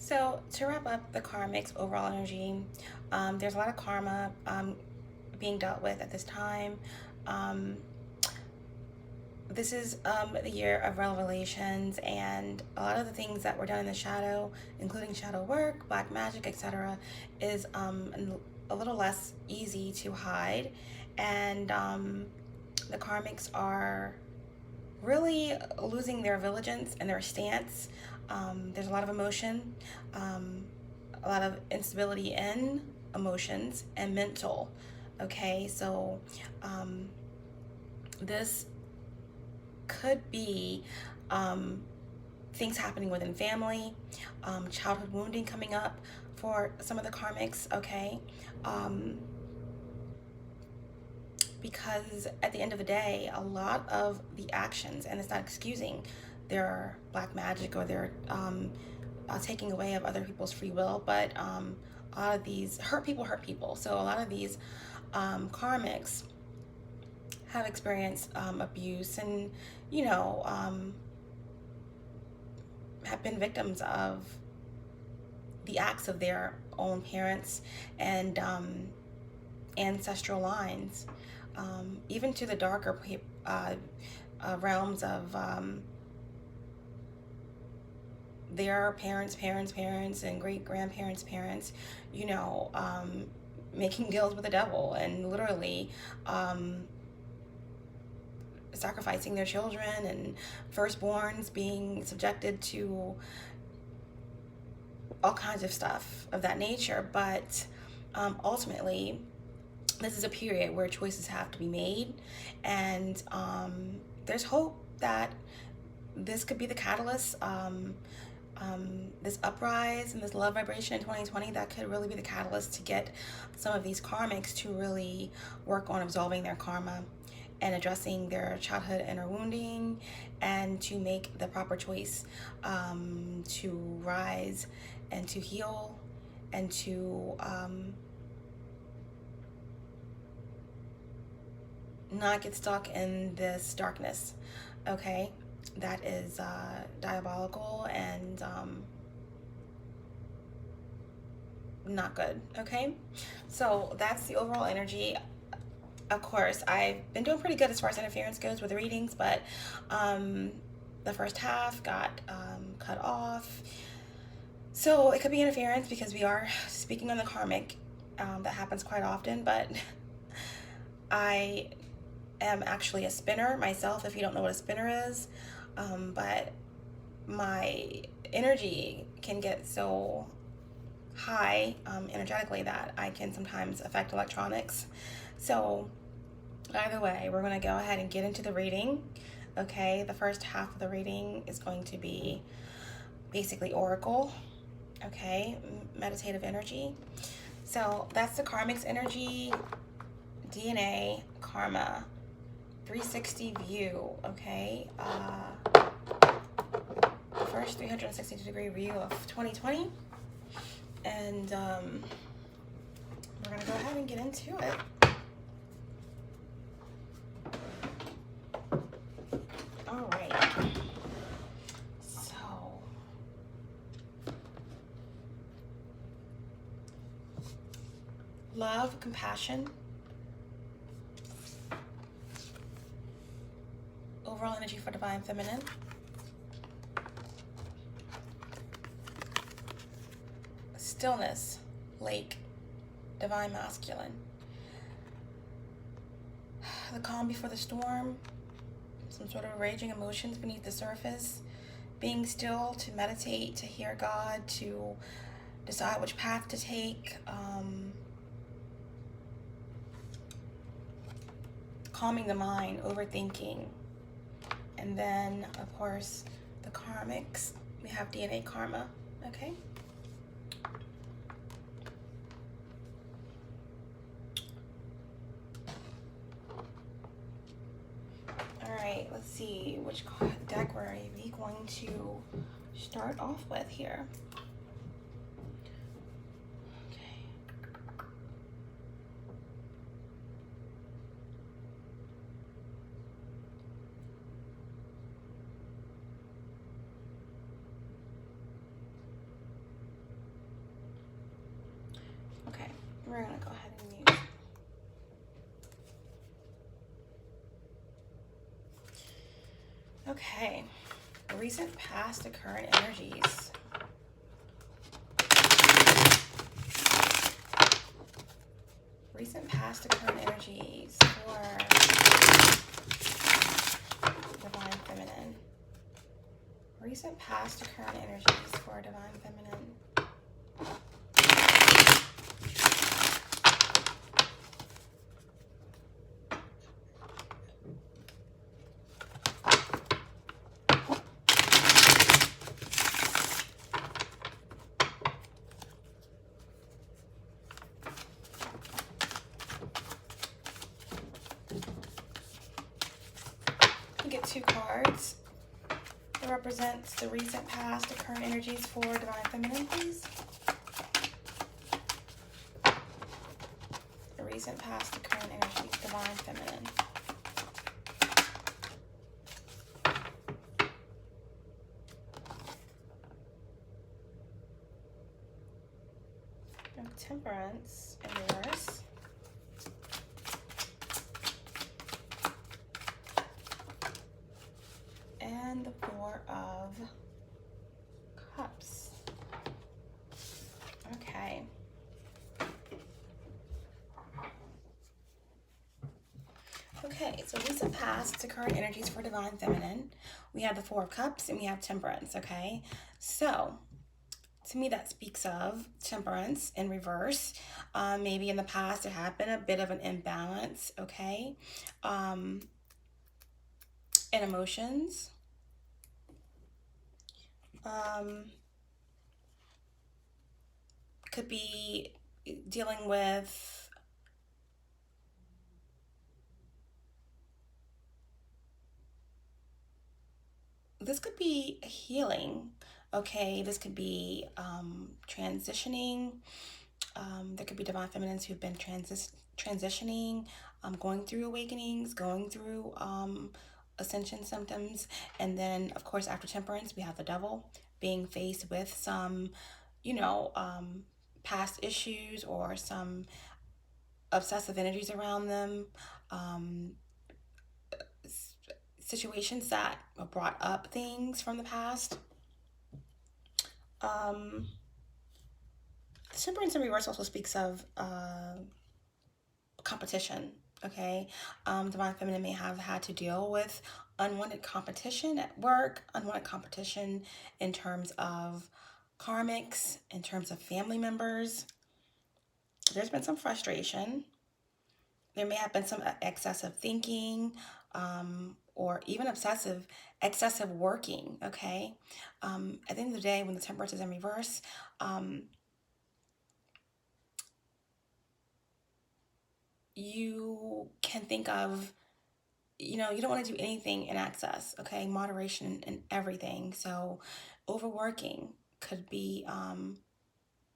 So to wrap up the karmics overall energy, there's a lot of karma being dealt with at this time. Um, this is the year of revelations, and a lot of the things that were done in the shadow, including shadow work, black magic, etc., is a little less easy to hide. And the karmics are really losing their vigilance and their stance. There's a lot of emotion, a lot of instability in emotions and mental. Okay, so this could be things happening within family, childhood wounding coming up for some of the karmics. Okay. Because at the end of the day, a lot of the actions, and it's not excusing their black magic or their taking away of other people's free will, but a lot of these hurt people. So a lot of these karmics have experienced abuse, and have been victims of the acts of their own parents and ancestral lines, even to the darker realms of their parents, and great grandparents' parents, making deals with the devil and literally sacrificing their children, and firstborns being subjected to all kinds of stuff of that nature. But ultimately, this is a period where choices have to be made, and there's hope that this could be the catalyst, this uprise and this love vibration in 2020, that could really be the catalyst to get some of these karmics to really work on absolving their karma and addressing their childhood inner wounding, and to make the proper choice to rise and to heal and to not get stuck in this darkness. Okay, that is diabolical and not good. Okay, so that's the overall energy. Of course, I've been doing pretty good as far as interference goes with the readings, but the first half got cut off. So it could be interference because we are speaking on the karmic. That happens quite often, but I am actually a spinner myself, if you don't know what a spinner is. But my energy can get so high energetically that I can sometimes affect electronics. So either way, we're going to go ahead and get into the reading. Okay, the first half of the reading is going to be basically oracle. Okay, meditative energy. So that's the karmics energy, DNA, karma, 360 view. Okay, the first 360-degree view of 2020, and we're gonna go ahead and get into it. All right. So love, compassion, overall energy for divine feminine, stillness, lake, divine masculine, the calm before the storm, some sort of raging emotions beneath the surface, being still to meditate, to hear God, to decide which path to take, calming the mind, overthinking. And then, of course, the karmics. We have DNA, karma. Okay. All right, let's see which deck we're going to start off with here. we're going to go ahead and use. Okay. Recent, past, and current energies. Recent, past, and current energies for Divine Feminine. Recent, past, and current energies for Divine Feminine. Get 2 cards that represents the recent, past, and current energies for Divine Feminine, please. The recent, past, and current energies, Divine Feminine. Temperance in reverse. And the 4 of Cups. Okay. Okay, so recent, past to current energies for Divine Feminine. We have the 4 of Cups and we have Temperance, okay? So, to me, that speaks of temperance in reverse. Maybe in the past there had been a bit of an imbalance, okay, in emotions. Could be dealing with this could be healing, okay? This could be transitioning. There could be Divine Feminines who've been transitioning, going through awakenings, going through ascension symptoms. And then, of course, after Temperance, we have the Devil being faced with some, you know, past issues or some obsessive energies around them. Situations that brought up things from the past. Temperance in reverse also speaks of competition, okay? Divine Feminine may have had to deal with unwanted competition at work, unwanted competition in terms of karmics, in terms of family members. There's been some frustration. There may have been some excessive thinking, or even excessive working, okay? At the end of the day, when the Temperance is in reverse, you can think of, you know, you don't want to do anything in excess, okay? Moderation in everything. So overworking could be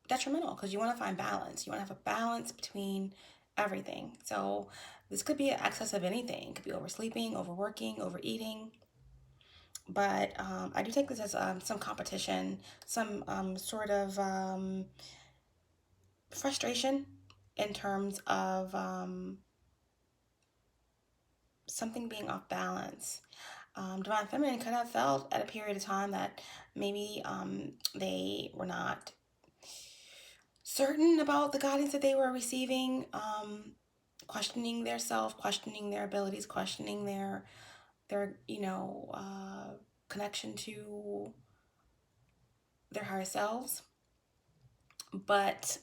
detrimental because you want to find balance. You want to have a balance between everything. So this could be an excess of anything. It could be oversleeping, overworking, overeating. But I do take this as some competition, some sort of frustration in terms of something being off balance. Divine Feminine could have felt at a period of time that maybe they were not certain about the guidance that they were receiving, questioning their self, questioning their abilities, questioning their connection to their higher selves. But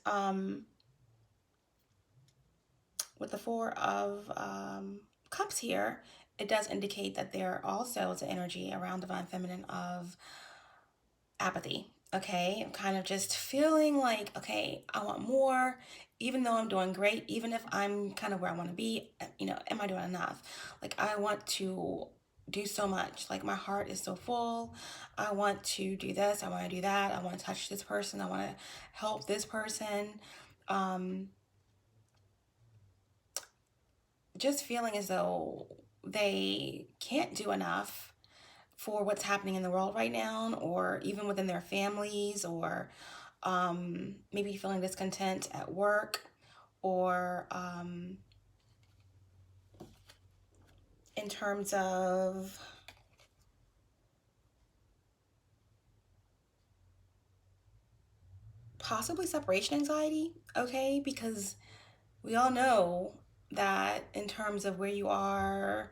with the 4 of Cups here, it does indicate that there also is an energy around Divine Feminine of apathy. Okay, I'm kind of just feeling like, okay, I want more, even though I'm doing great, even if I'm kind of where I want to be, you know, am I doing enough? Like, I want to do so much. Like, my heart is so full. I want to do this. I want to do that. I want to touch this person. I want to help this person. Just feeling as though they can't do enough for what's happening in the world right now, or even within their families, or maybe feeling discontent at work, or in terms of possibly separation anxiety, okay? Because we all know that in terms of where you are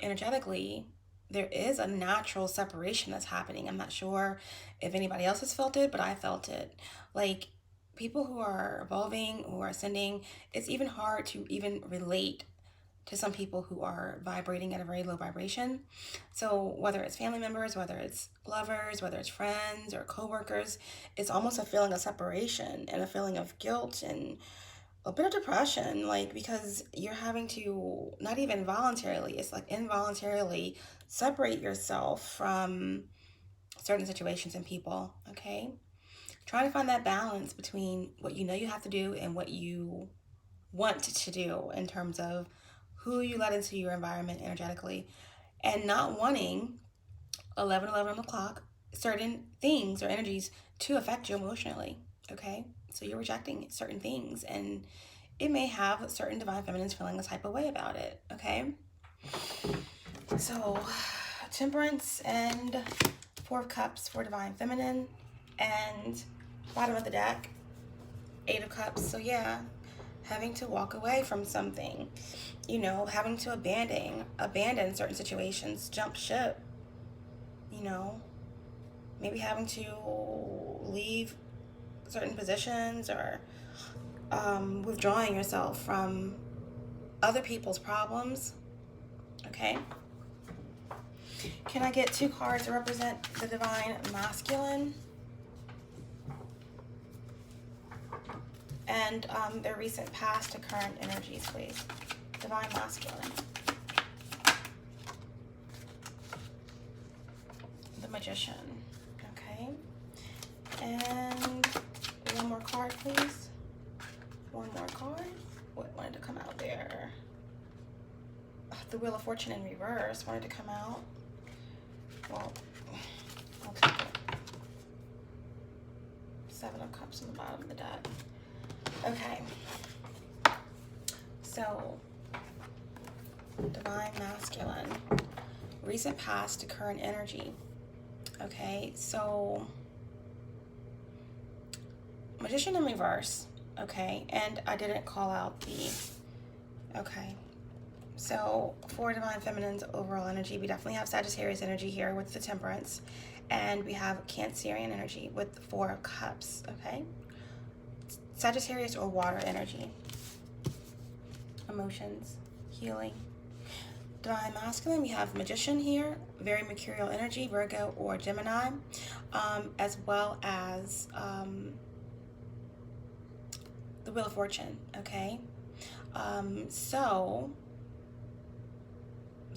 energetically, there is a natural separation that's happening. I'm not sure if anybody else has felt it, but I felt it. Like, people who are evolving, who are ascending, it's even hard to even relate to some people who are vibrating at a very low vibration. So whether it's family members, whether it's lovers, whether it's friends or coworkers, it's almost a feeling of separation and a feeling of guilt and a bit of depression, like, because you're having to, not even voluntarily, it's like involuntarily separate yourself from certain situations and people, okay? Trying to find that balance between what you know you have to do and what you want to do in terms of who you let into your environment energetically, and not wanting 11 o'clock certain things or energies to affect you emotionally, okay? So you're rejecting certain things, and it may have certain divine feminines feeling a type of way about it, okay? So Temperance and Four of Cups for divine feminine, and bottom of the deck, Eight of Cups. So yeah, having to walk away from something, you know, having to abandon certain situations, jump ship, you know, maybe having to leave certain positions, or withdrawing yourself from other people's problems, okay? Can I get 2 cards to represent the divine masculine and their recent past to current energies, please? Divine masculine. The Magician, okay? And one more card, please. One more card. What wanted to come out there? The Wheel of Fortune in reverse wanted to come out. Well, I'll take it. 7 of Cups on the bottom of the deck. Okay. So, divine masculine. Recent past to current energy. Okay, so Magician in reverse. Okay, and I didn't call out the, okay, so for divine feminine's overall energy, we definitely have Sagittarius energy here with the Temperance, and we have Cancerian energy with the 4 of Cups, okay? Sagittarius or water energy, emotions, healing. Divine masculine, we have Magician here, very mercurial energy, Virgo or Gemini, as well as the Wheel of Fortune, okay? So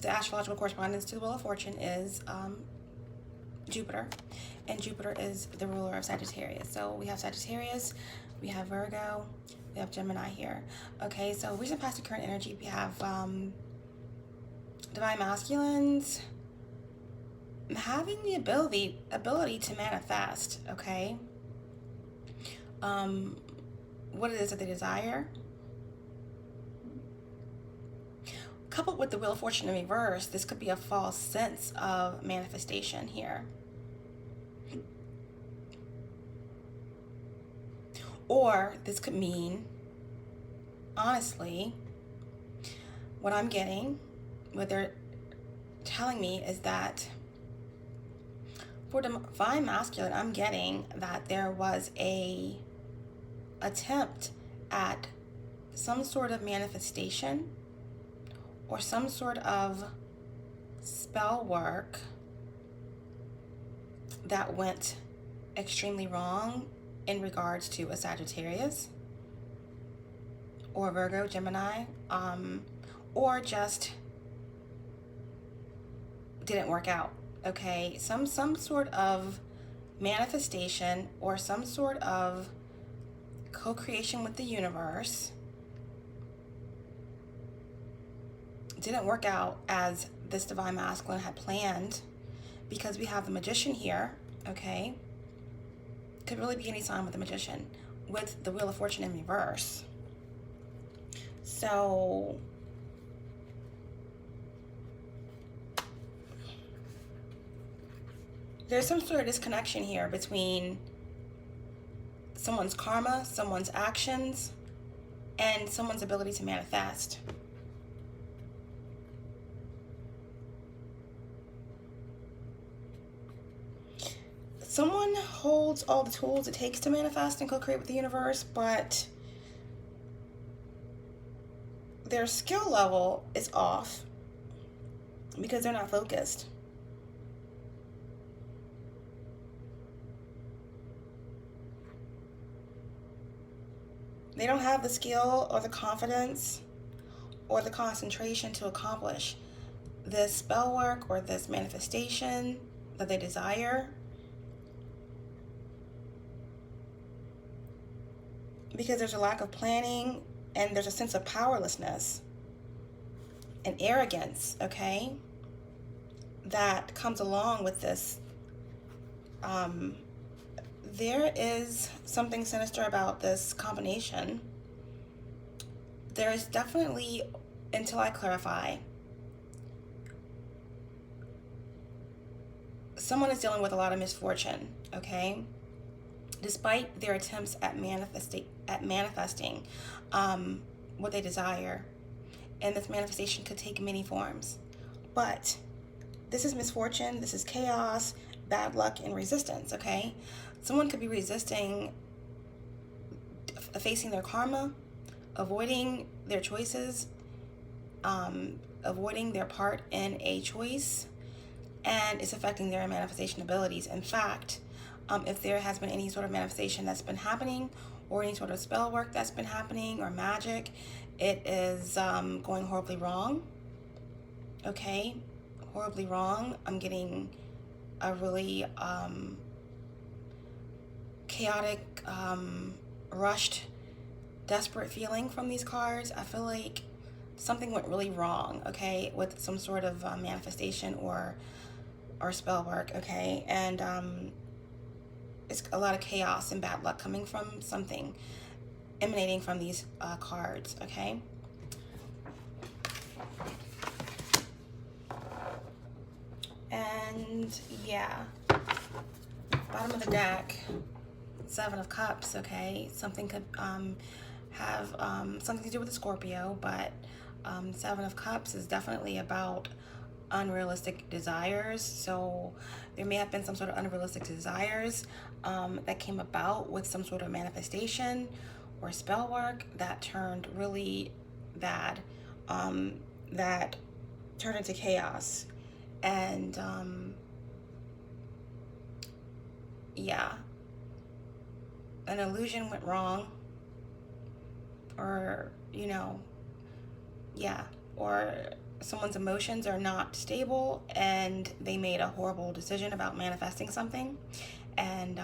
the astrological correspondence to the Wheel of Fortune is Jupiter, and Jupiter is the ruler of Sagittarius. So we have Sagittarius, we have Virgo, we have Gemini here. Okay, so recent past to current energy, we have divine masculines having the ability to manifest, okay? What it is that they desire. Coupled with the Wheel of Fortune in reverse, this could be a false sense of manifestation here. Or this could mean, honestly, what I'm getting, what they're telling me is that for divine masculine, I'm getting that there was a attempt at some sort of manifestation or some sort of spell work that went extremely wrong in regards to a Sagittarius or Virgo, Gemini, or just didn't work out, okay? Some sort of manifestation or some sort of co-creation with the universe didn't work out as this divine masculine had planned, because we have the Magician here, okay? Could really be any sign with the Magician, with the Wheel of Fortune in reverse. So there's some sort of disconnection here between someone's karma, someone's actions, and someone's ability to manifest. Someone holds all the tools it takes to manifest and co-create with the universe, but their skill level is off because they're not focused. They don't have the skill or the confidence or the concentration to accomplish this spell work or this manifestation that they desire, because there's a lack of planning and there's a sense of powerlessness and arrogance, okay, that comes along with this. There is something sinister about this combination. There is definitely, until I clarify, someone is dealing with a lot of misfortune, okay? Despite their attempts at manifesting what they desire. And this manifestation could take many forms. But this is misfortune, this is chaos, bad luck, and resistance, okay? Someone could be resisting facing their karma, avoiding their choices, avoiding their part in a choice, and it's affecting their manifestation abilities. In fact, if there has been any sort of manifestation that's been happening, or any sort of spell work that's been happening, or magic, it is going horribly wrong. Okay, horribly wrong. I'm getting a really chaotic, rushed, desperate feeling from these cards. I feel like something went really wrong, okay, with some sort of manifestation or spell work, okay, and it's a lot of chaos and bad luck coming from something emanating from these cards, okay. And yeah, bottom of the deck, Seven of Cups, okay. Something could have something to do with a Scorpio, but Seven of Cups is definitely about unrealistic desires. So there may have been some sort of unrealistic desires that came about with some sort of manifestation or spell work that turned really bad, that turned into chaos. And yeah, an illusion went wrong, or or someone's emotions are not stable and they made a horrible decision about manifesting something. And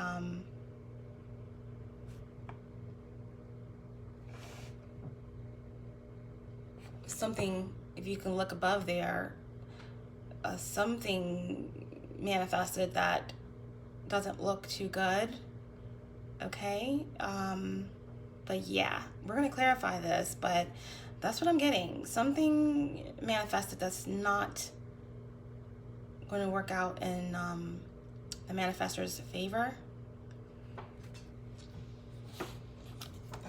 something, if you can look above there, something manifested that doesn't look too good, okay. But yeah, we're gonna clarify this, but that's what I'm getting. Something manifested that's not going to work out in the manifestor's favor.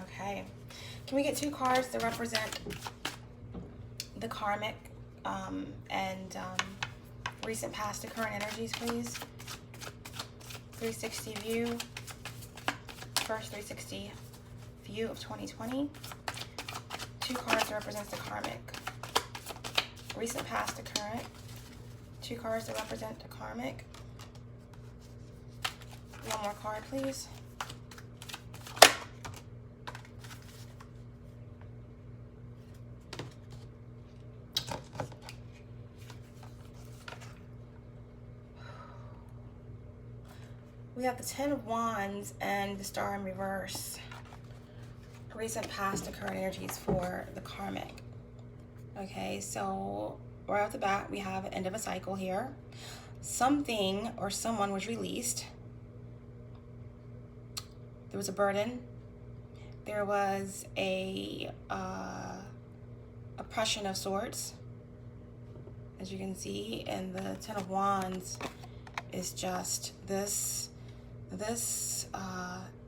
Okay, can we get two cards that represent the karmic and recent, past, and current energies, please? 360 view, first 360 view of 2020. Two cards that represents the karmic, recent, past, and current. Two cards that represent the karmic. One more card, please. We have the Ten of Wands and the Star in reverse. Recent, past, and current energies for the karmic. Okay, so right off the bat, we have an end of a cycle here. Something or someone was released. There was a burden there was a oppression of sorts, as you can see, and the Ten of Wands is just this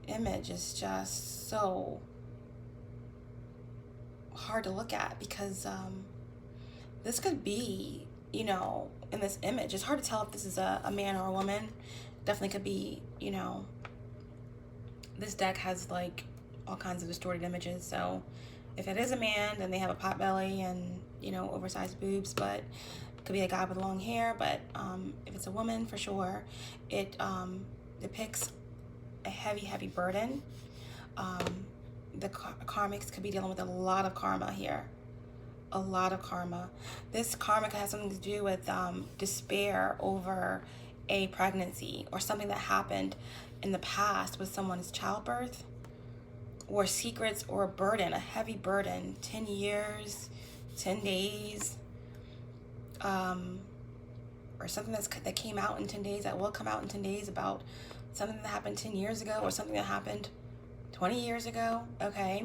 image is just so hard to look at, because this could be, you know, in this image, it's hard to tell if this is a man or a woman. Definitely could be, you know, this deck has like all kinds of distorted images, so if it is a man, then they have a pot belly and, you know, oversized boobs, but it could be a guy with long hair. But if it's a woman, for sure, it depicts a heavy burden. The Karmics could be dealing with a lot of karma here. A lot of karma. This karmic has something to do with despair over a pregnancy or something that happened in the past with someone's childbirth, or secrets, or a burden, a heavy burden, 10 years, 10 days, or something that came out in 10 days, that will come out in 10 days, about something that happened 10 years ago, or something that happened 20 years ago, okay?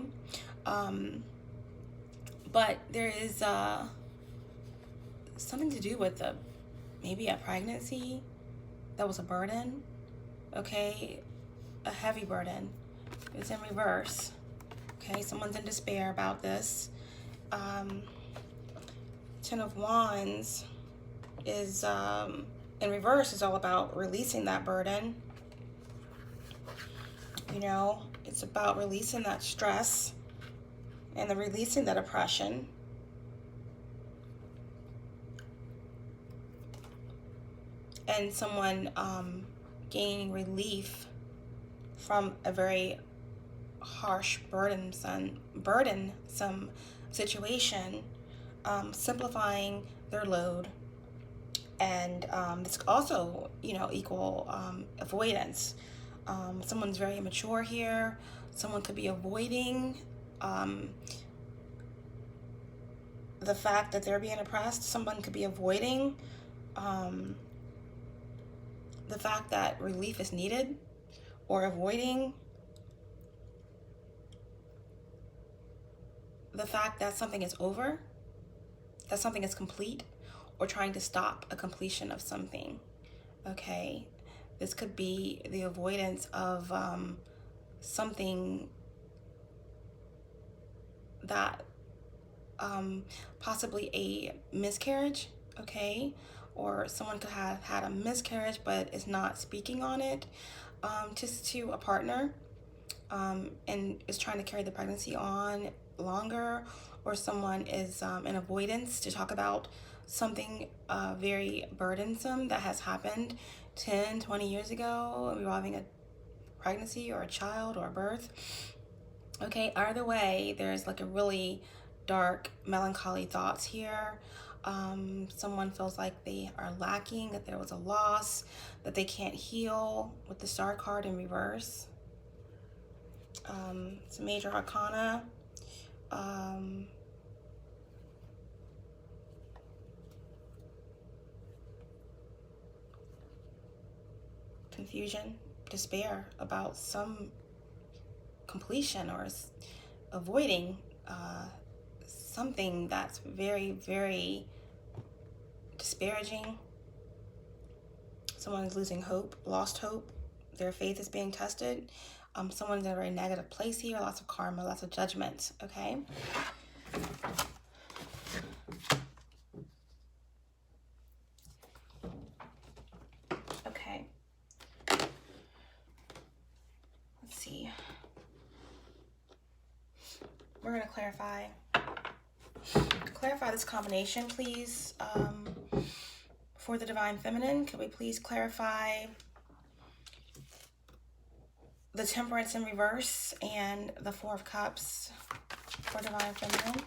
But there is something to do with maybe a pregnancy that was a burden, okay? A heavy burden. It's in reverse, okay? Someone's in despair about this. Ten of Wands is, in reverse, is all about releasing that burden. You know, it's about releasing that stress and the releasing that oppression. And someone gaining relief from a very harsh, burdensome situation, simplifying their load. And it's also, you know, equal avoidance. Someone's very immature here. Someone could be avoiding the fact that they're being oppressed. Someone could be avoiding the fact that relief is needed, or avoiding the fact that something is over, that something is complete, or trying to stop a completion of something, okay? This could be the avoidance of something that possibly a miscarriage, okay? Or someone could have had a miscarriage but is not speaking on it just to a partner, and is trying to carry the pregnancy on longer. Or someone is in avoidance to talk about something very burdensome that has happened 10, 20 years ago, involving a pregnancy or a child or a birth. Okay, either way, there's like a really dark, melancholy thoughts here. Someone feels like they are lacking, that there was a loss, that they can't heal, with the Star card in reverse. It's a major arcana. Confusion, despair about some completion, or avoiding something that's very, very disparaging. Someone is losing hope, lost hope. Their faith is being tested. Someone's in a very negative place here. Lots of karma, lots of judgment, okay? Okay. Let's see. We're going to clarify this combination, please. For the Divine Feminine, could we please clarify the Temperance in reverse and the Four of Cups for Divine Feminine?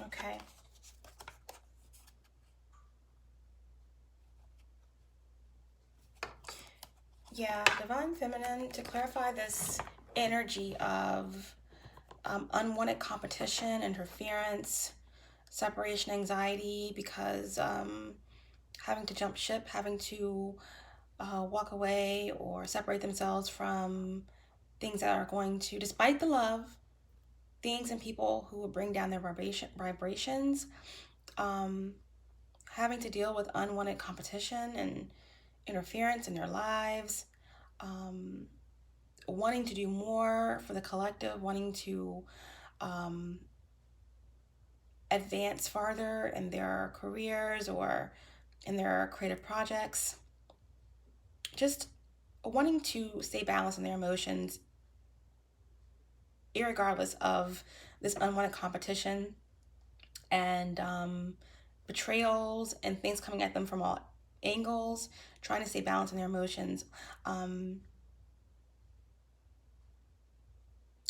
Okay. Yeah, Divine Feminine, to clarify this energy of unwanted competition, interference, separation anxiety, because having to jump ship, having to walk away or separate themselves from things that are going to, despite the love, things and people who will bring down their vibrations, um, having to deal with unwanted competition and interference in their lives, um, wanting to do more for the collective, wanting to um, advance farther in their careers or in their creative projects, just wanting to stay balanced in their emotions, irregardless of this unwanted competition and betrayals and things coming at them from all angles, trying to stay balanced in their emotions,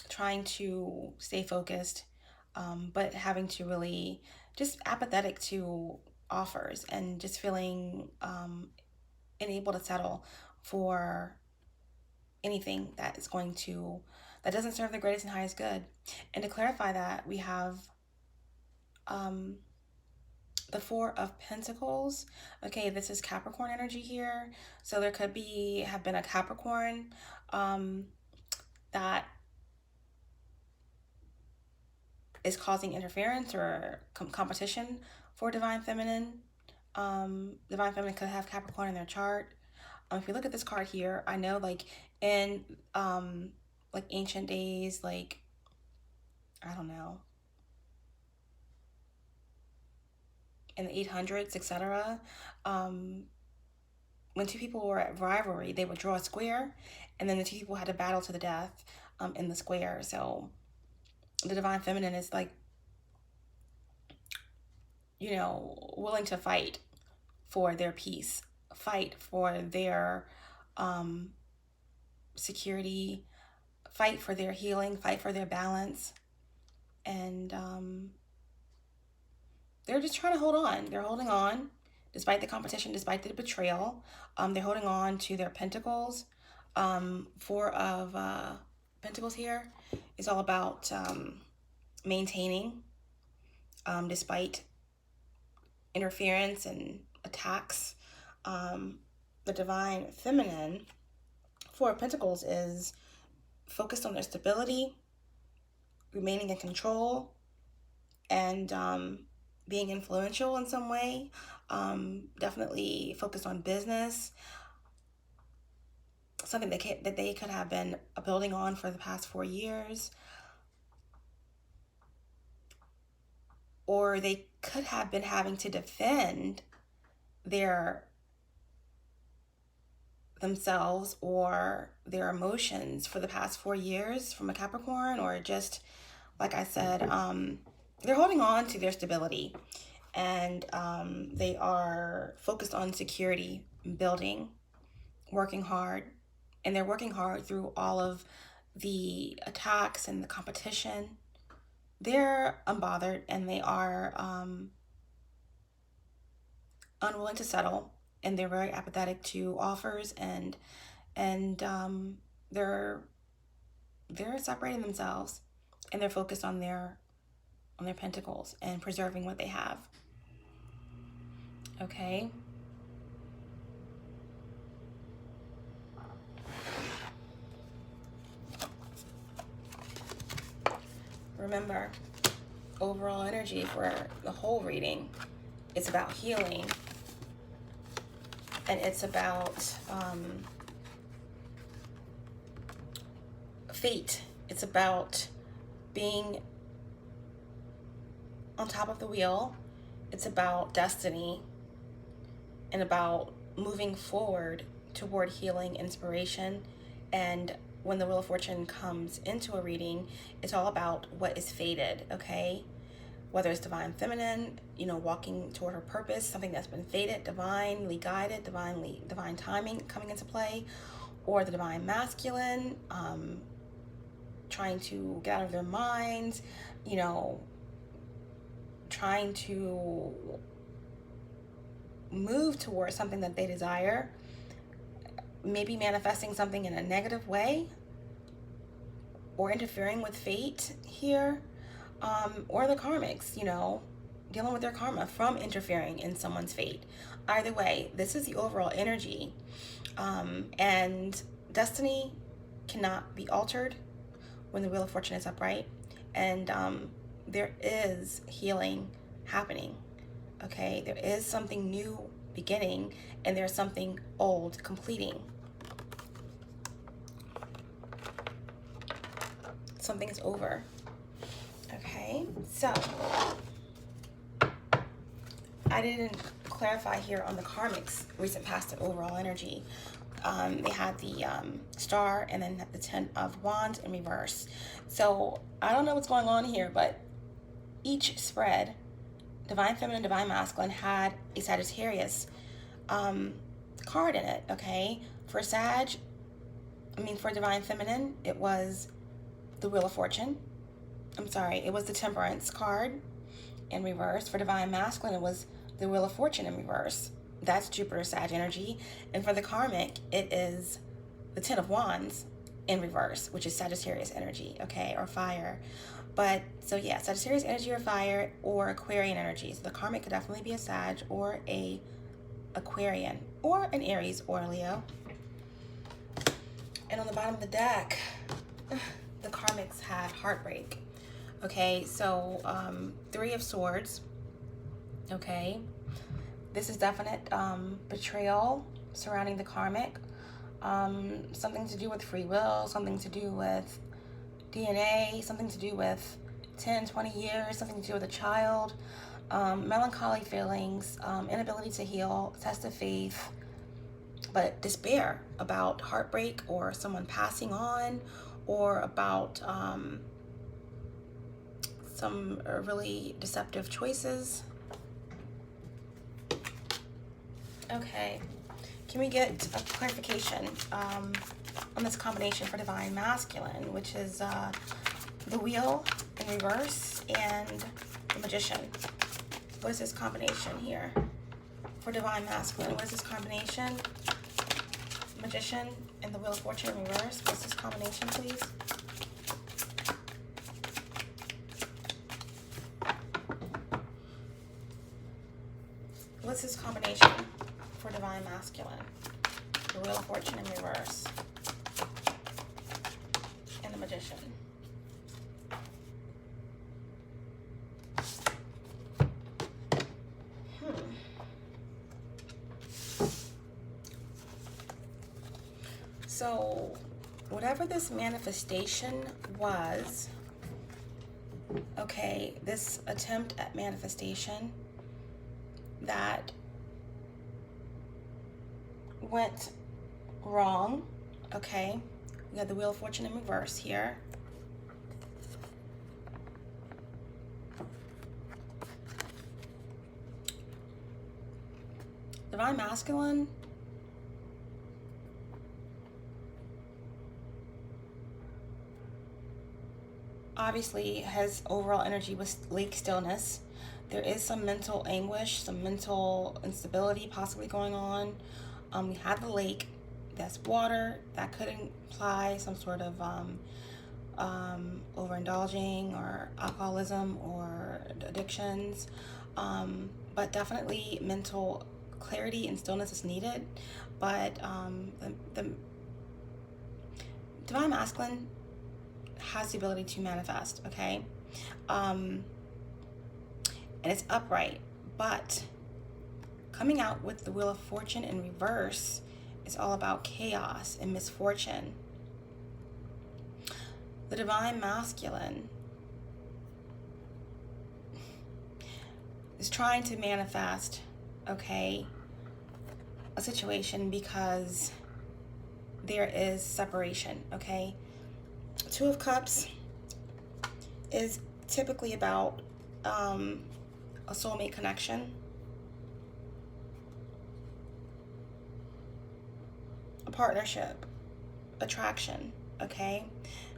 trying to stay focused, but having to really just apathetic to offers and just feeling unable to settle for anything that is going to, that doesn't serve the greatest and highest good. And to clarify that, we have um, the Four of Pentacles. Okay, this is Capricorn energy here. So there could be, have been a Capricorn that is causing interference or competition for Divine Feminine. Divine Feminine could have Capricorn in their chart. If you look at this card here, I know like in like ancient days, like, I don't know, in the 800s, etc., when two people were at rivalry, they would draw a square, and then the two people had to battle to the death in the square. So the Divine Feminine is like, you know, willing to fight for their peace, fight for their security, fight for their healing, fight for their balance. And they're just trying to hold on. They're holding on despite the competition, despite the betrayal. They're holding on to their pentacles. Four of Pentacles here is all about maintaining despite interference and attacks. The Divine Feminine, Four of Pentacles, is focused on their stability, remaining in control, and being influential in some way. Definitely focused on business, something that they could have been building on for the past 4 years. Or they could have been having to defend themselves or their emotions for the past 4 years from a Capricorn, or just, like I said, they're holding on to their stability, and they are focused on security, building, working hard, and they're working hard through all of the attacks and the competition. They're unbothered, and they are unwilling to settle, and they're very apathetic to offers, and they're separating themselves, and they're focused on their pentacles and preserving what they have. Okay. Remember, overall energy for the whole reading, it's about healing, and it's about fate. It's about being on top of the wheel. It's about destiny, and about moving forward toward healing, inspiration. And when the Wheel of Fortune comes into a reading, it's all about what is fated, okay? Whether it's Divine Feminine, you know, walking toward her purpose, something that's been fated, divinely guided, divine timing coming into play, or the Divine Masculine, trying to get out of their minds, you know, trying to move towards something that they desire, maybe manifesting something in a negative way, or interfering with fate here, or the Karmics, you know, dealing with their karma from interfering in someone's fate. Either way, this is the overall energy. And destiny cannot be altered when the Wheel of Fortune is upright. And there is healing happening. Okay, there is something new beginning, and there's something old completing. Something is over. Okay, so I didn't clarify here on the Karmics recent past and overall energy. They had the star and then the 10 of Wands in reverse. So I don't know what's going on here, but each spread, Divine Feminine, Divine Masculine, had a Sagittarius card in it, okay? For for Divine Feminine, it was the Wheel of Fortune. I'm sorry, it was the Temperance card in reverse. For Divine Masculine, it was the Wheel of Fortune in reverse. That's Jupiter Sag energy. And for the Karmic, it is the 10 of Wands in reverse, which is Sagittarius energy, okay, or fire. But, so yeah, Sagittarius energy or fire or Aquarian energy. So the Karmic could definitely be a Sag or a Aquarian or an Aries or a Leo. And on the bottom of the deck, the Karmics had heartbreak. Okay, so 3 of Swords. Okay, this is definite betrayal surrounding the Karmic. Something to do with free will, something to do with DNA, something to do with 10, 20 years, something to do with a child, melancholy feelings, inability to heal, test of faith, but despair about heartbreak or someone passing on, or about some really deceptive choices. Okay, can we get a clarification on this combination for Divine Masculine, which is the Wheel in reverse and the Magician? What is this combination here for Divine Masculine? What is this combination? Magician and the Wheel of Fortune in reverse. What's this combination, please? What's this combination for Divine Masculine? The Wheel of Fortune in reverse and the Magician. So, whatever this manifestation was, okay, this attempt at manifestation that went wrong, okay, we got the Wheel of Fortune in reverse here. Divine Masculine, obviously has overall energy with lake stillness. There is some mental anguish, some mental instability possibly going on. We have the lake, that's water. That could imply some sort of overindulging or alcoholism or addictions. But definitely mental clarity and stillness is needed. But the Divine Masculine has the ability to manifest, okay? And it's upright, but coming out with the Wheel of Fortune in reverse is all about chaos and misfortune. The Divine Masculine is trying to manifest, okay, a situation because there is separation, okay? 2 of Cups is typically about a soulmate connection, a partnership, attraction, okay?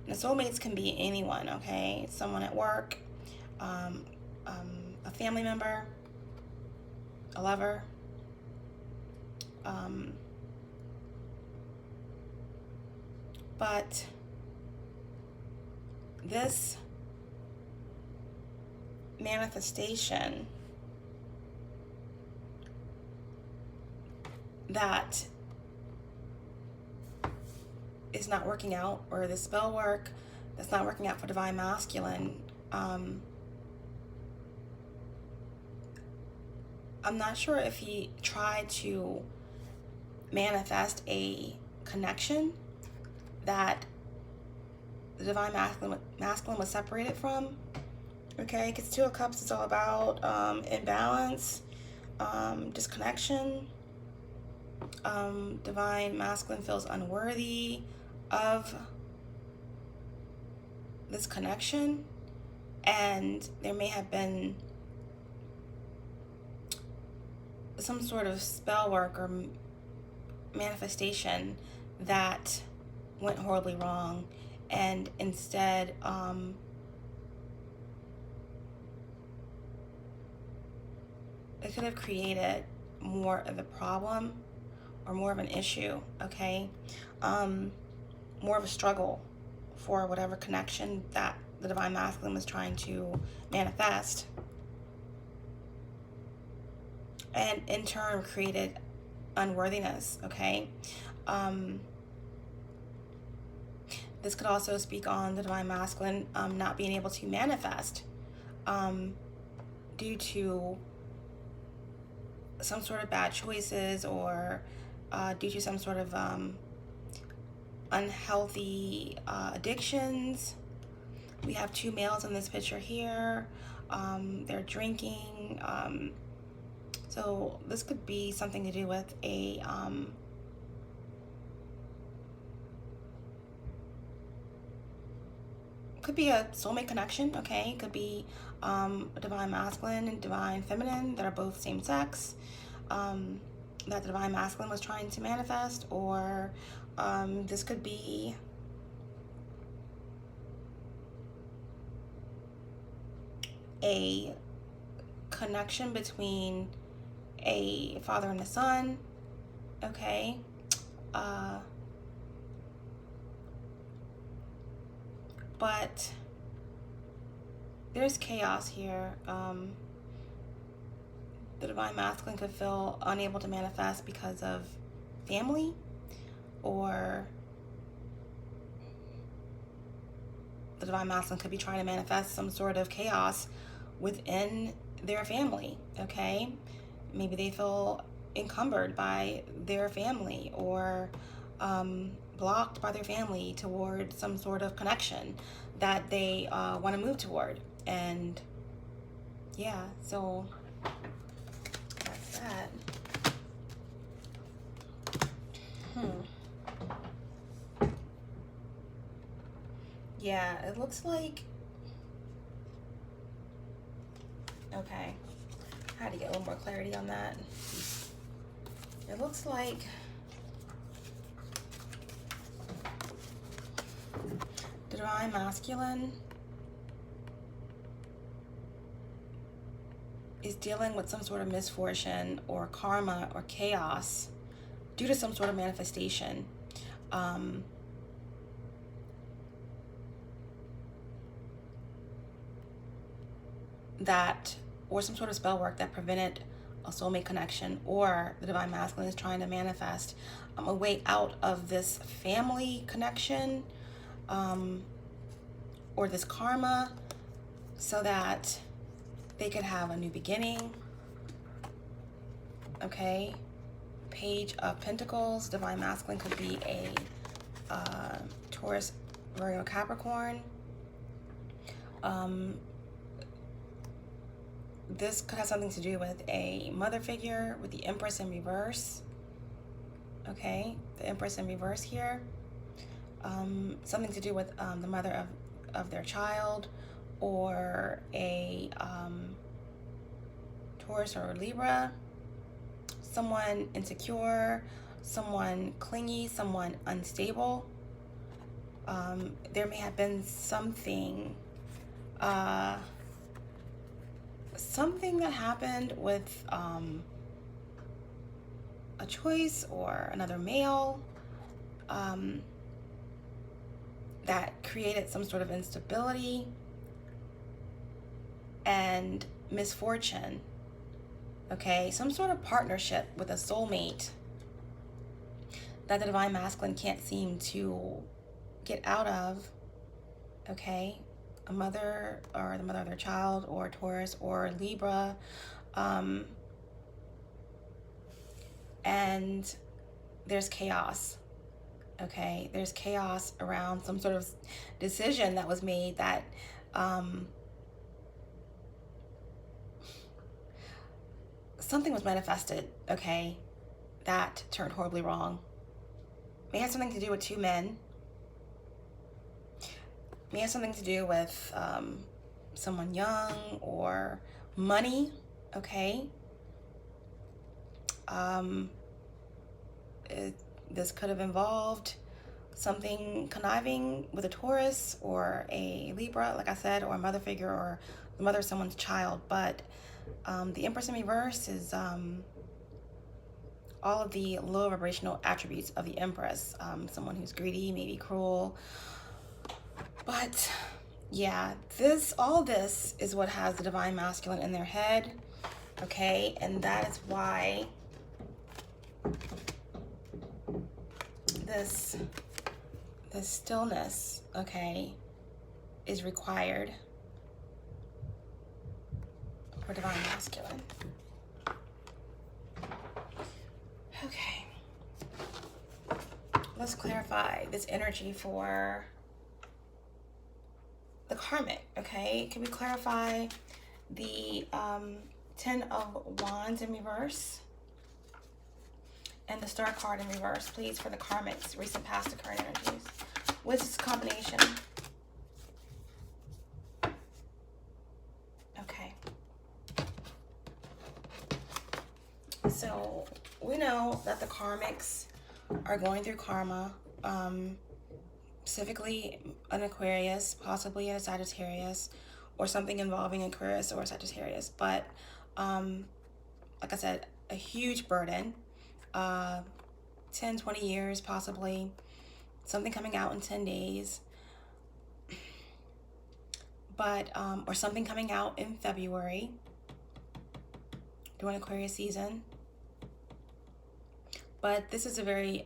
And the soulmates can be anyone, okay? Someone at work, a family member, a lover, but this manifestation that is not working out, or the spell work that's not working out for Divine Masculine. I'm not sure if he tried to manifest a connection that the Divine Masculine was separated from. Okay, because Two of Cups is all about imbalance, disconnection. Divine Masculine feels unworthy of this connection, and there may have been some sort of spell work or manifestation that went horribly wrong, and instead it could have created more of a problem or more of an issue, okay? More of a struggle for whatever connection that the Divine Masculine was trying to manifest, and in turn created unworthiness, okay? This could also speak on the Divine Masculine not being able to manifest due to some sort of bad choices, or due to some sort of unhealthy addictions. We have two males in this picture here. They're drinking. So this could be something to do with a could be a soulmate connection, okay? It could be a Divine Masculine and Divine Feminine that are both same sex, that the Divine Masculine was trying to manifest, or this could be a connection between a father and a son, okay? But there's chaos here. The Divine Masculine could feel unable to manifest because of family, or the Divine Masculine could be trying to manifest some sort of chaos within their family, okay? Maybe they feel encumbered by their family, or blocked by their family toward some sort of connection that they want to move toward. And yeah, so that's that. Yeah, it looks like, okay, I had to get a little more clarity on that. It looks like the Divine Masculine is dealing with some sort of misfortune or karma or chaos due to some sort of manifestation. That, or some sort of spell work that prevented a soulmate connection, or the Divine Masculine is trying to manifest a way out of this family connection, or this karma, so that they could have a new beginning, okay? Page of Pentacles. Divine Masculine could be a Taurus, Virgo, Capricorn. This could have something to do with a mother figure, with the Empress in reverse. Okay, the Empress in reverse here. Something to do with the mother of their child, or a Taurus or Libra. Someone insecure, someone clingy, someone unstable. There may have been something something that happened with a choice or another male that created some sort of instability and misfortune. Okay, some sort of partnership with a soulmate that the divine masculine can't seem to get out of, okay? A mother, or the mother of their child, or Taurus, or Libra, and there's chaos, okay? There's chaos around some sort of decision that was made that something was manifested, okay, that turned horribly wrong. May have something to do with two men. May have something to do with someone young or money, okay? This could have involved something conniving with a Taurus or a Libra, like I said, or a mother figure, or the mother of someone's child. But the Empress in reverse is all of the low vibrational attributes of the Empress. Someone who's greedy, maybe cruel. But yeah, all this is what has the divine masculine in their head, okay? And that is why this stillness, okay, is required for divine masculine. Okay, let's clarify this energy for the karmic, okay? Can we clarify the 10 of Wands in reverse and the Star card in reverse, please, for the karmics, recent, past, and current energies? What's this combination? Okay. So we know that the karmics are going through karma, specifically an Aquarius, possibly a Sagittarius, or something involving Aquarius or Sagittarius. But like I said, a huge burden, 10, 20 years possibly, something coming out in 10 days, but or something coming out in February during Aquarius season. But this is a very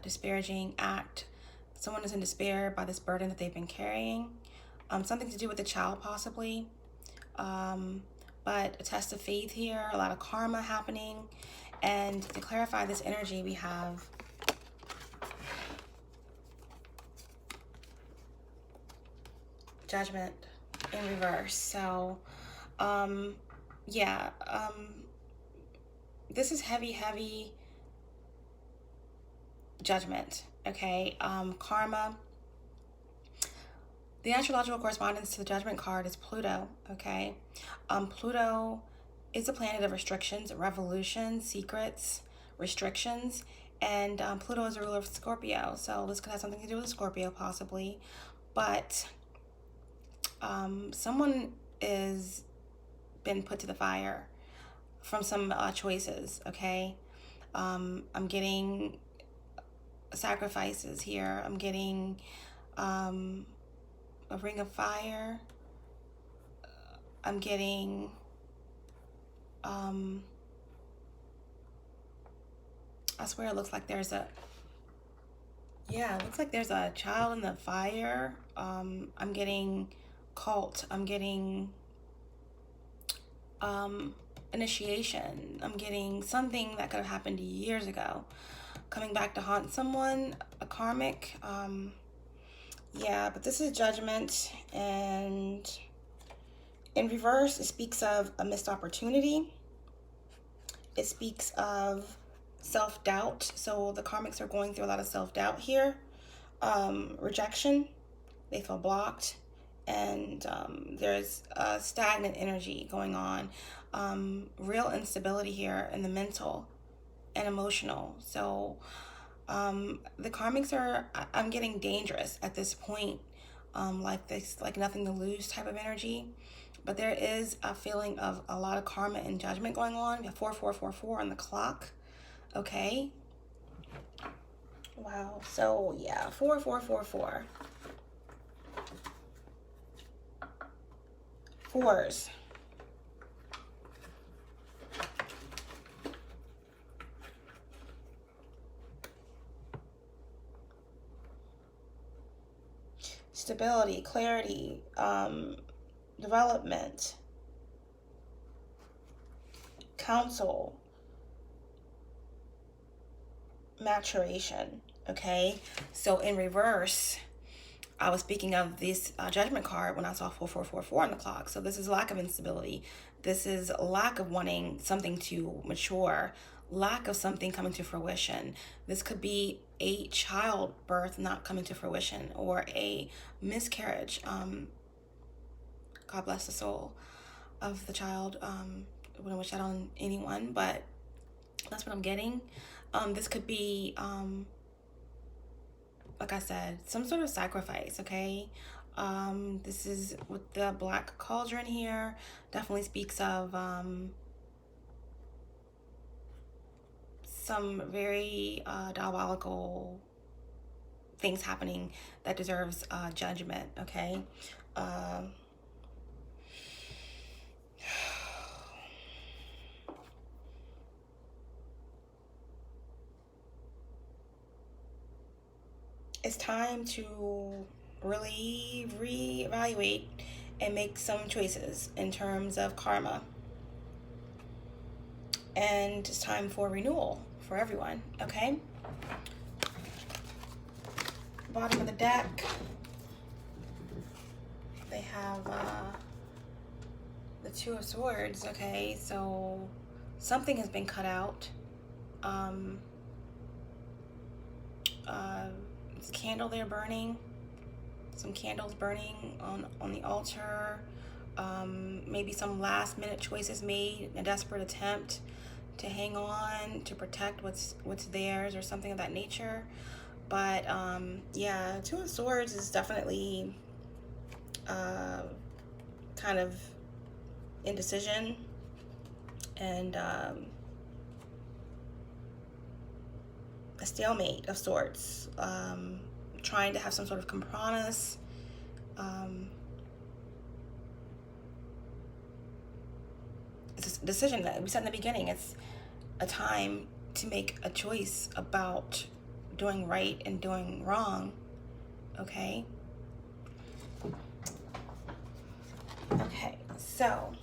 disparaging act. Someone is in despair by this burden that they've been carrying. Something to do with the child possibly. But a test of faith here, a lot of karma happening. And to clarify this energy, we have Judgment in reverse. So, yeah, this is heavy judgment, okay? Karma. The astrological correspondence to the Judgment card is Pluto, okay? Pluto is a planet of restrictions, revolution, secrets, restrictions, and Pluto is a ruler of Scorpio, so this could have something to do with Scorpio possibly. But someone is been put to the fire from some choices, okay? I'm getting sacrifices here. I'm getting a ring of fire. I'm getting I swear it looks like there's a, yeah, it looks like there's a child in the fire. I'm getting cult. I'm getting initiation. I'm getting something that could have happened years ago coming back to haunt someone, a karmic. Yeah, but this is Judgment, and in reverse, it speaks of a missed opportunity. It speaks of self-doubt. So the karmics are going through a lot of self-doubt here. Rejection. They feel blocked. And there's a stagnant energy going on. Real instability here in the mental and emotional. So the karmics are, I'm getting dangerous at this point. Like this, like nothing to lose type of energy. But there is a feeling of a lot of karma and judgment going on. We have 4444 on the clock. Okay. Wow. So yeah, 4444. Fours. stability, clarity, development, counsel, maturation. Okay, so in reverse, I was speaking of this judgment card when I saw 4444 on the clock. So this is lack of instability. This is lack of wanting something to mature, lack of something coming to fruition. This could be a childbirth not coming to fruition, or a miscarriage. God bless the soul of the child. I wouldn't wish that on anyone, but that's what I'm getting. This could be, like I said, some sort of sacrifice, okay? This is with the black cauldron here, definitely speaks of some very diabolical things happening that deserves judgment, okay? It's time to really reevaluate and make some choices in terms of karma. And it's time for renewal for everyone, okay? Bottom of the deck, they have the Two of Swords, okay? So something has been cut out. It's a candle there burning. Some candles burning on the altar. Maybe some last minute choices made, a desperate attempt to hang on, to protect what's theirs, or something of that nature. But yeah, Two of Swords is definitely kind of indecision, and a stalemate of sorts, trying to have some sort of compromise. It's a decision that we said in the beginning. It's a time to make a choice about doing right and doing wrong, okay? Okay, so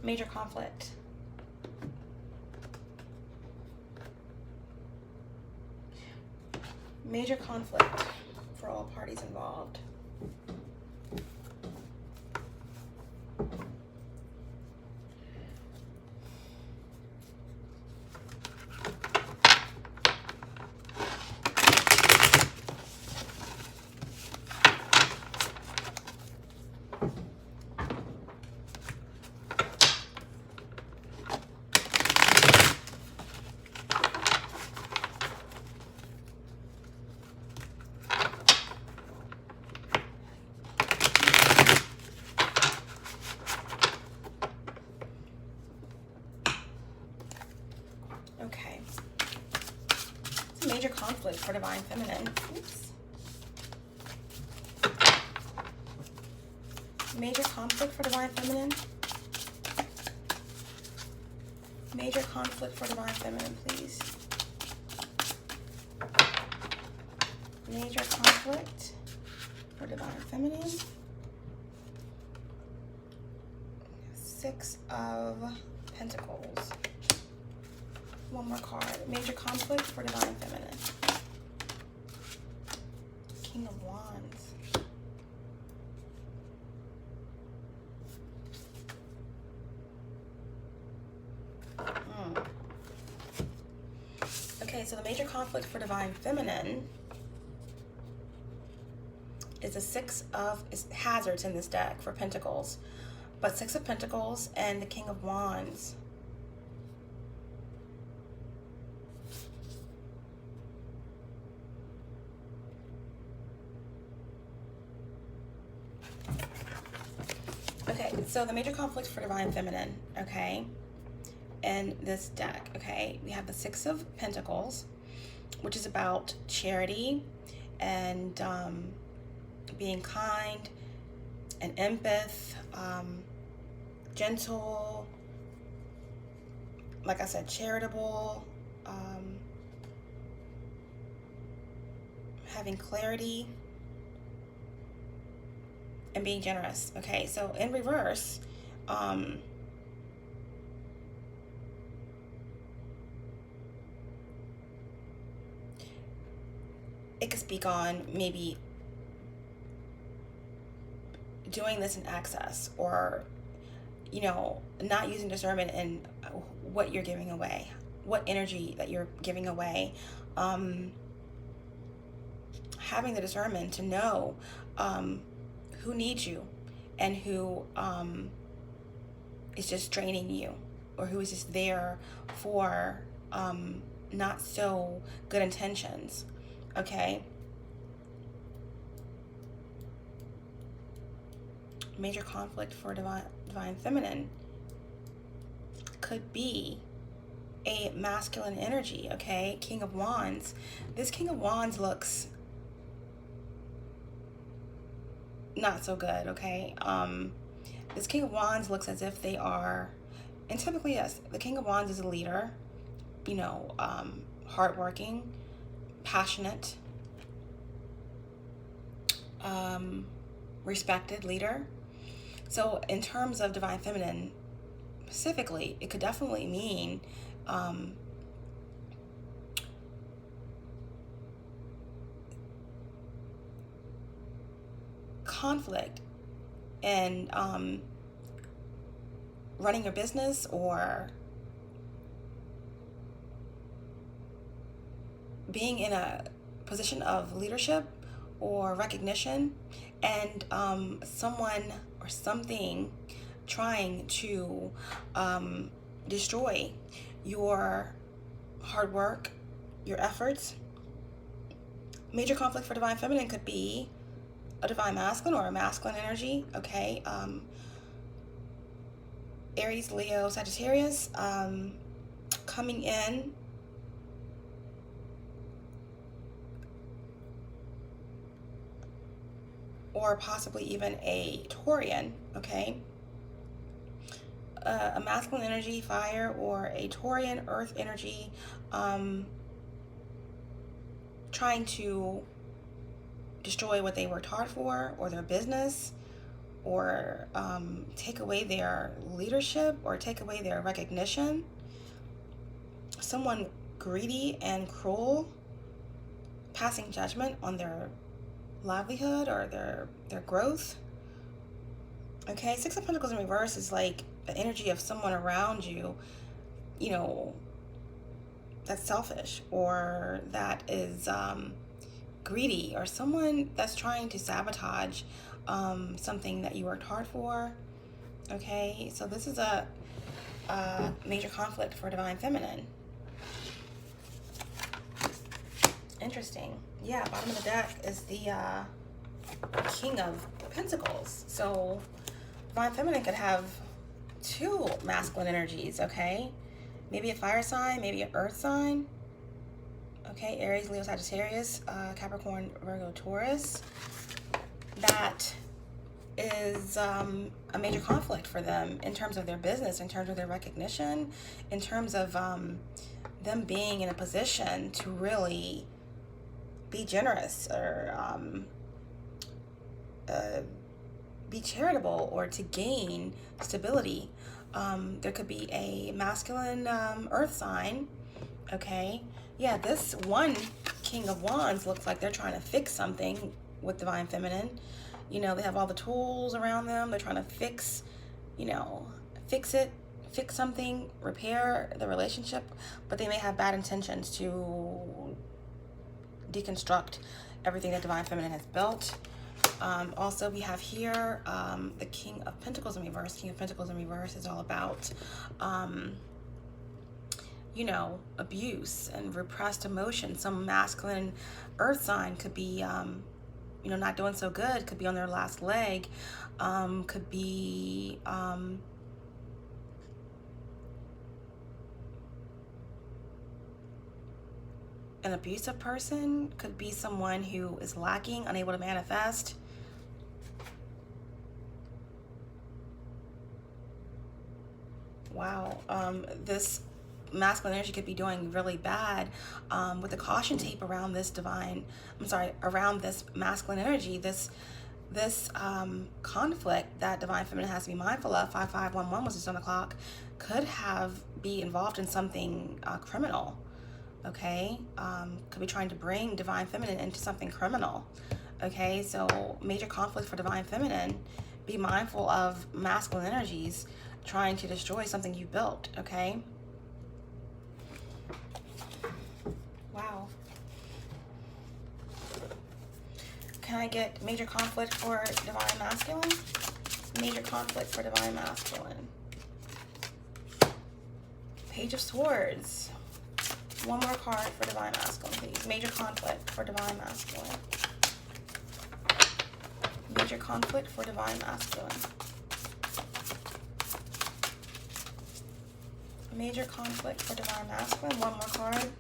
major conflict. Major conflict for all parties involved. Okay. It's a major conflict for Divine Feminine. Oops. Major conflict for Divine Feminine. Major conflict for Divine Feminine, please. Major conflict for Divine Feminine. Six of Pentacles. One more card. Major conflict for Divine Feminine. King of Wands. Okay, so the major conflict for Divine Feminine is a Six of hazards in this deck for Pentacles, but Six of Pentacles and the King of Wands. Okay, so the major conflict for Divine Feminine, okay, in this deck, okay, we have the Six of Pentacles, which is about charity and being kind and empath, gentle, like I said, charitable, having clarity, and being generous. Okay, so in reverse, it could speak on maybe doing this in excess, or not using discernment in what you're giving away, what energy that you're giving away. Having the discernment to know who needs you and who is just draining you, or who is just there for not so good intentions. Okay. Major conflict for divine feminine could be a masculine energy. Okay, King of Wands. This King of Wands looks not so good. Okay, this King of Wands looks as if they are, and typically, yes, the King of Wands is a leader, hardworking, passionate, respected leader. So in terms of divine feminine specifically, it could definitely mean conflict and running your business, or being in a position of leadership or recognition, and someone or something trying to destroy your hard work, your efforts. Major conflict for divine feminine could be a divine masculine or a masculine energy. Okay, Aries, Leo, Sagittarius coming in or possibly even a Taurian, okay? A masculine energy, fire, or a Taurian, earth energy, trying to destroy what they worked hard for, or their business, or take away their leadership, or take away their recognition. Someone greedy and cruel, passing judgment on their livelihood or their growth. Okay, Six of Pentacles in reverse is like the energy of someone around you, that's selfish, or that is greedy, or someone that's trying to sabotage something that you worked hard for. Okay, so this is a major conflict for divine feminine. Interesting. Yeah, bottom of the deck is the King of Pentacles. So divine feminine could have two masculine energies, okay? Maybe a fire sign, maybe an earth sign. Okay, Aries, Leo, Sagittarius, Capricorn, Virgo, Taurus. That is a major conflict for them in terms of their business, in terms of their recognition, in terms of them being in a position to really be generous, or be charitable, or to gain stability. There could be a masculine earth sign. Okay, yeah, this one King of Wands looks like they're trying to fix something with divine feminine. They have all the tools around them. They're trying to fix something, repair the relationship, but they may have bad intentions to deconstruct everything that divine feminine has built. Also, we have here the King of Pentacles in reverse. King of Pentacles in reverse is all about abuse and repressed emotion. Some masculine earth sign could be not doing so good, could be on their last leg, could be an abusive person, could be someone who is lacking, unable to manifest. Wow, this masculine energy could be doing really bad with the caution tape around this around this masculine energy, this conflict that divine feminine has to be mindful of. 5511 was just on the clock, could be involved in something criminal. Okay, could be trying to bring divine feminine into something criminal. Okay, so major conflict for divine feminine. Be mindful of masculine energies trying to destroy something you built. Okay. Wow. Can I get major conflict for divine masculine? Major conflict for divine masculine. Page of Swords. One more card for divine masculine, please. Major conflict for divine masculine. Major conflict for divine masculine. Major conflict for divine masculine. One more card.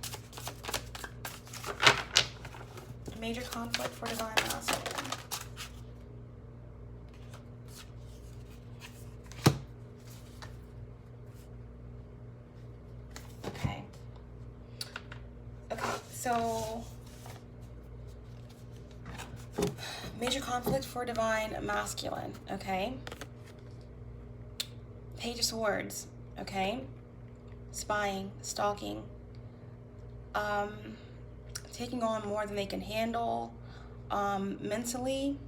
Major conflict for divine masculine. Okay. Okay, so major conflict for divine masculine, okay? Page of Swords, okay? Spying, stalking, taking on more than they can handle, mentally,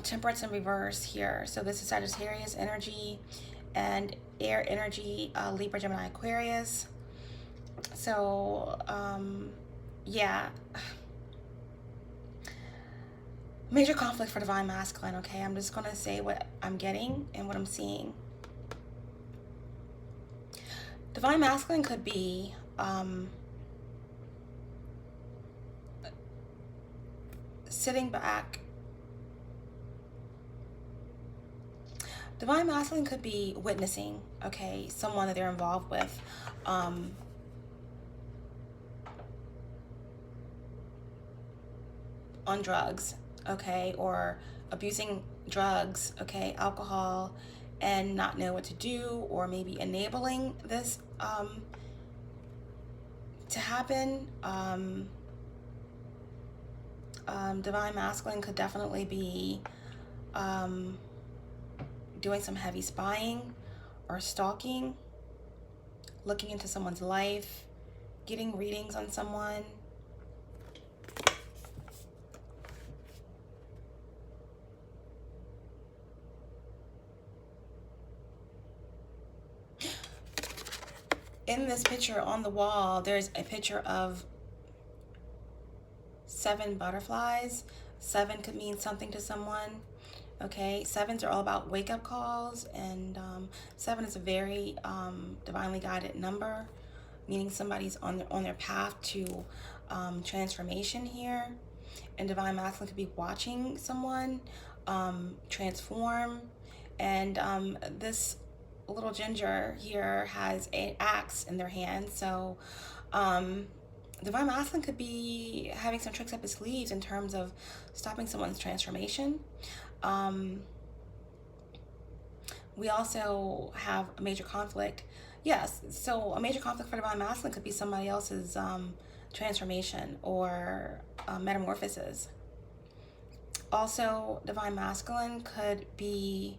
Temperance in reverse here. So this is Sagittarius energy and air energy, Libra, Gemini, Aquarius. So, yeah. Major conflict for divine masculine, okay? I'm just going to say what I'm getting and what I'm seeing. Divine masculine could be sitting back. Divine masculine could be witnessing, okay, someone that they're involved with. On drugs, okay, or abusing drugs, okay, alcohol, and not know what to do, or maybe enabling this to happen. Divine masculine could definitely be doing some heavy spying or stalking, looking into someone's life, getting readings on someone. In this picture on the wall, there's a picture of 7 butterflies. 7 could mean something to someone. Okay, 7s are all about wake-up calls, and 7 is a very divinely guided number, meaning somebody's on their path to transformation here. And divine masculine could be watching someone transform. And this little ginger here has an axe in their hand, so divine masculine could be having some tricks up his sleeves in terms of stopping someone's transformation. We also have a major conflict. Yes, so a major conflict for divine masculine could be somebody else's transformation or metamorphosis. Also, divine masculine could be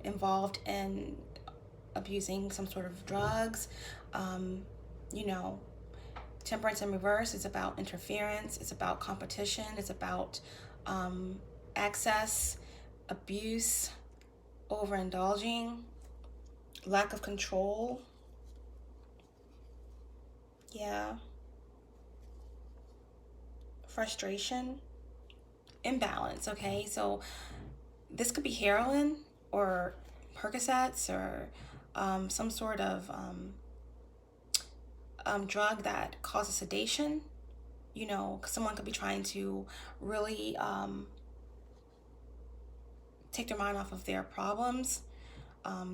involved in abusing some sort of drugs. You know, temperance in reverse is about interference, it's about competition, it's about excess, abuse, overindulging, lack of control. Yeah. Frustration, imbalance, okay? So this could be heroin or Percocets or some sort of drug that causes sedation. You know, someone could be trying to really take their mind off of their problems.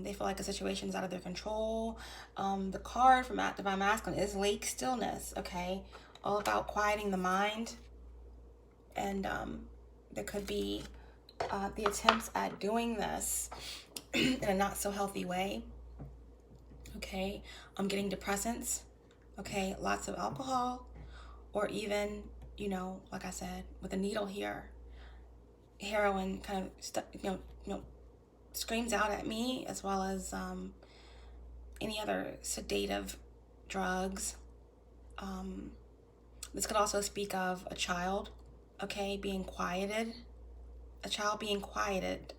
They feel like a situation is out of their control. The card from divine masculine is Lake Stillness, okay? All about quieting the mind. And there could be the attempts at doing this in a not so healthy way. Okay, I'm getting depressants. Okay, lots of alcohol, or even, you know, like I said, with a needle here, heroin kind of screams out at me, as well as any other sedative drugs. This could also speak of a child, okay, being quieted. A child being quieted.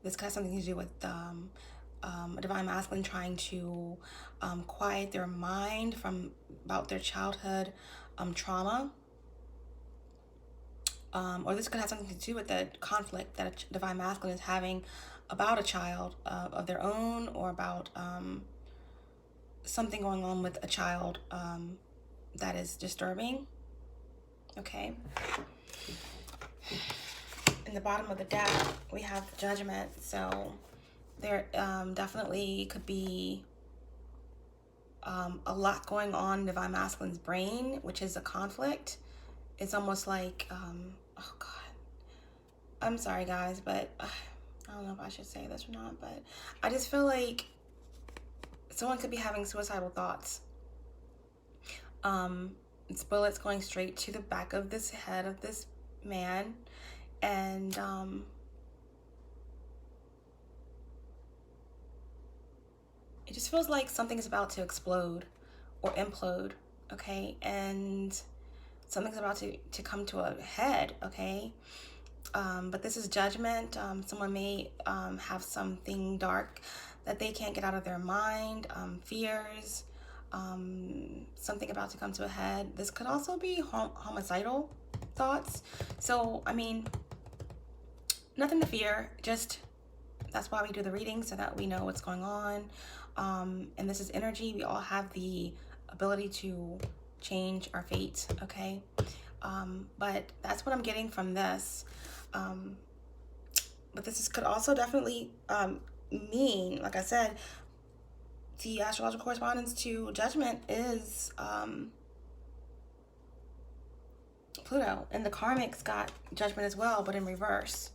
This could have something to do with a divine masculine trying to quiet their mind from about their childhood trauma. Or this could have something to do with the conflict that a divine masculine is having about a child of their own, or about something going on with a child that is disturbing. Okay. In the bottom of the deck, we have Judgment. So there definitely could be a lot going on in divine masculine's brain, which is a conflict. It's almost like, oh God, I'm sorry guys, but I don't know if I should say this or not, but I just feel like someone could be having suicidal thoughts. It's bullets going straight to the back of this head of this man, and it just feels like something is about to explode or implode, okay? And something's about to come to a head, okay? But this is Judgment. Someone may have something dark that they can't get out of their mind, fears, something about to come to a head. This could also be homicidal thoughts. So, I mean, nothing to fear, just that's why we do the reading, so that we know what's going on. And this is energy. We all have the ability to change our fate, okay? But that's what I'm getting from this. But this could also definitely mean, like I said, the astrological correspondence to Judgment is Pluto, and the Karmics got Judgment as well, but in reverse.